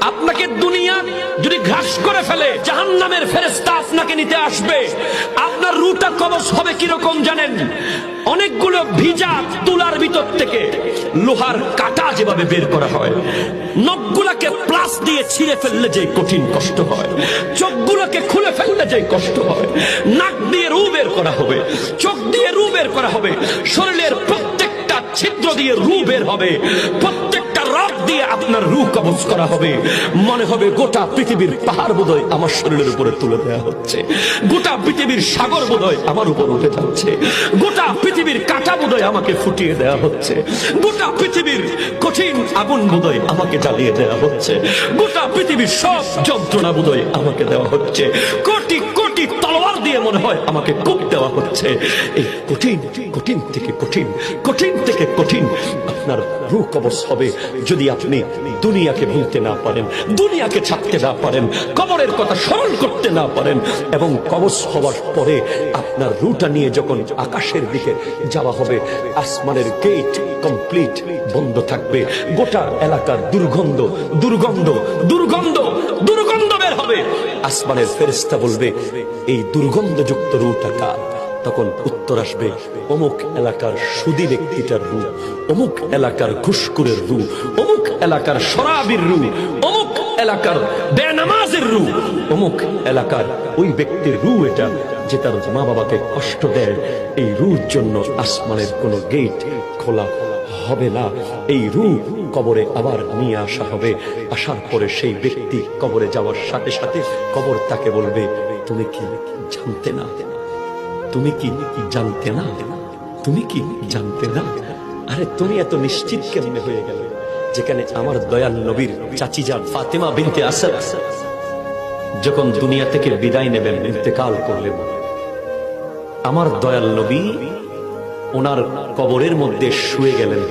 আপনাকে দুনিয়া যদি ঘাস করে ফেলে, জাহান্নামের ফেরেশতা আপনাকে নিতে আসবে। আপনার রূহটা কবজ হবে কিরকম জানেন? অনেকগুলো ভিজা তুলার ভিতর থেকে লোহার কাটা যেভাবে বের করা হয়, নখগুলোকে প্লাস দিয়ে ছিঁড়ে ফেললে যে কঠিন কষ্ট হয়, চোখগুলোকে খুলে ফেললে যে কষ্ট হয়, নাক দিয়ে রূহ বের করা হবে, চোখ দিয়ে রূহ বের করা হবে, শরীরের প্রত্যেকটা ছিদ্র দিয়ে রূহ বের হবে, প্রত্যেকটা রগ দিয়ে আপনার রূহ কবজ করা হবে। মনে হবে গোটা পৃথিবীর পাহাড় বোধহয় আমার শরীরের উপরে তুলে দেওয়া হচ্ছে, গোটা পৃথিবীর সাগর বোধহয় আমার উপর উঠে যাচ্ছে, গোটা পৃথিবীর কাঁটা বোধহয় আমাকে ফুটিয়ে দেওয়া হচ্ছে, গোটা পৃথিবীর কঠিন আগুন বোধহয় আমাকে জ্বালিয়ে দেওয়া হচ্ছে, গোটা পৃথিবীর সব যন্ত্রণা বোধহয় আমাকে দেওয়া হচ্ছে, কোটি কোটি তলোয়ার দিয়ে মনে হয় আমাকে কোপ দেওয়া হচ্ছে। এই কঠিন কঠিন থেকে কঠিন, কঠিন থেকে কঠিন আপনার রূহ কবজ হবে যদি আপনি দুনিয়াকে ভুলতে না পারেন, দুনিয়াকে ছাড়তে না পারেন, কবরের কথা স্মরণ করতে না পারেন। এবং কবজ হওয়ার পরে আপনার রূহটা নিয়ে যখন আকাশের দিকে যাওয়া হবে, আসমানের গেট কমপ্লিট বন্ধ থাকবে, গোটা এলাকার দুর্গন্ধ দুর্গন্ধ দুর্গন্ধ দুর্গন্ধ বের হবে। আসমানের ফেরেশতা বলবে, এই দুর্গন্ধযুক্ত রূহটা কার? তখন উত্তর আসবে, অমুক এলাকার সুদী ব্যক্তিটার রূহ, অমুক এলাকার ঘুষখোরের রূহ, অমুক এলাকার শরাবির রূহ, অমুক এলাকার বেনামাজের রূহ, অমুক এলাকার ওই ব্যক্তির রূহ এটা, যে তার মা বাবাকে কষ্ট দেয়। এই রূহের জন্য আসমানের কোনো গেট খোলা হবে না। এই রূহ কবরে আবার নিয়ে আসা হবে। আসার পরে সেই ব্যক্তি কবরে যাওয়ার সাথে সাথে কবর তাকে বলবে, তুমি কি জানতে না? তুমি কি জানতে না? তুমি কি জানতে না? আরে তুমি এত নিশ্চিত কেমনে হয়ে গেলে? যেখানে আমার দয়াল নবীর চাচি যান ফাতেমা বিনতে আসাদ যখন দুনিয়া থেকে বিদায় নেবেন, ইন্তেকাল করলেন, আমার দয়াল নবী ওনার কবরের মধ্যে শুয়ে গেলেন।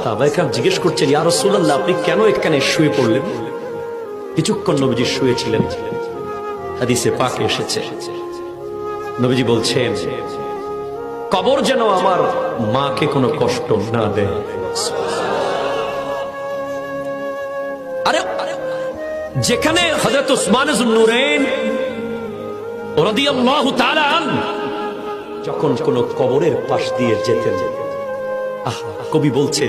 সাহাবায়ে জিজ্ঞেস করছেন, ইয়া রাসূলুল্লাহ, আপনি কেন এখানে শুয়ে পড়লেন? কিছুক্ষণ নবীজি শুয়েছিলেন। হাদিসে পাকে এসেছে, নবীজি বলছেন, কবর যেন আমার মাকে কোনো কষ্ট না দেয়। আরে যেখানে হযরত উসমান যুন্নুরাইন রাদিয়াল্লাহু তাআলা আনহু যখন কোন কবরের পাশ দিয়ে যেতেন, কবি বলছে,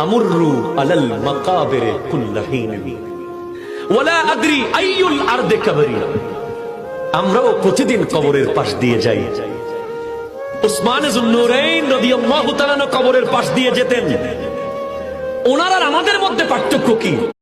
আমুররু আলাল মাকাবির কুল্লাহিন ওয়ালা আদরি আইয়ুল আরদি কাবরি। আমরাও প্রতিদিন কবরের পাশ দিয়ে যাই। উসমান যুন্নুরাইন রাদিয়াল্লাহু তাআলা কবরের পাশ দিয়ে যেতেন। ওনার আর আমাদের মধ্যে পার্থক্য কি?